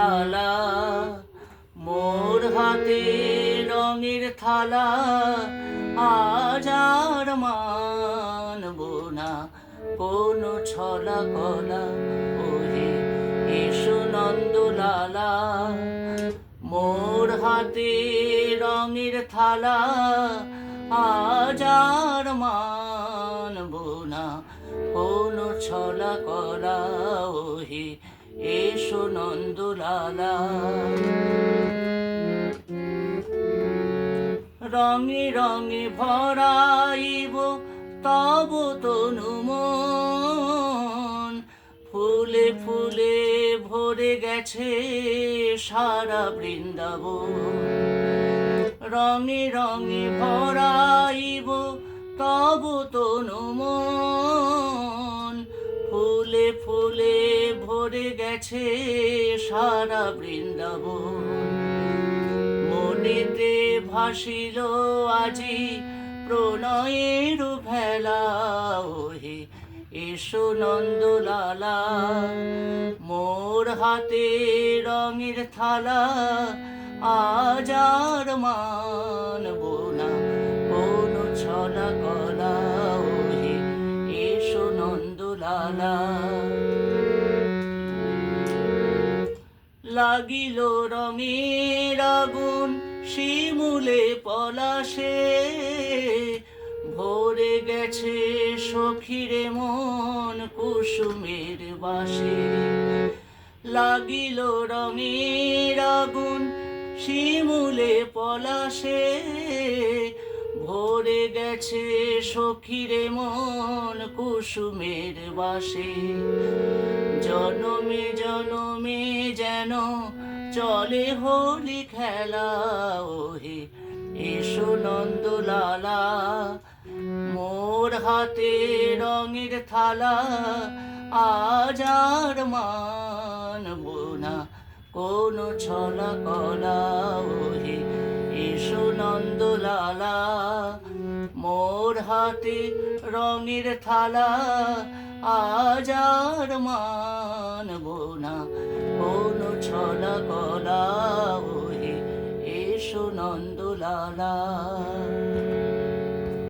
লালা, মোর হাতে রঙের থালা, আজ আর মানব না কোনো ছলা কলা। ওহে এসো নন্দলালা, মোর হাতে রঙের থালা, আজ আর মানব না কোনো ছলা কলা। ওহে এসো নন্দলালা, রঙে রঙে ভরাইব তব তনু মন, ফুলে ফুলে ভরে গেছে সারা বৃন্দাবন। রঙে রঙে ভরাইব তব তনু মন, ফুলে ফুলে ভরে গেছে সারা বৃন্দাবন। মনেতে ভাসিল আজি প্রণয়ের ভেলা, ওহে এসো নন্দলালা, মোর হাতে রঙের থালা, আজ আর মানব না কোনো ছলা কলা। ওহে এসো নন্দলালা, লাগিল রঙের আগুন শিমুলে পলাশে, ভরে গেছে সখিরে মন কুসুমের বাসে। লাগিল রঙের আগুন শিমুলে পলাশে, ভরে গেছে সখিরে মন কুসুমের বাসে। জনমে জনমে যেন চলে হোলি খেলা, ওহে এসো নন্দলালা, মোর হাতে রঙের থালা, আজ আর মানব না কোনো ছলা কলা। ওহে এসো নন্দলালা, মোর হাতে রঙের থালা, আজ আর মানব না কোনো ছলা কলা। ওহে এসো নন্দলালা।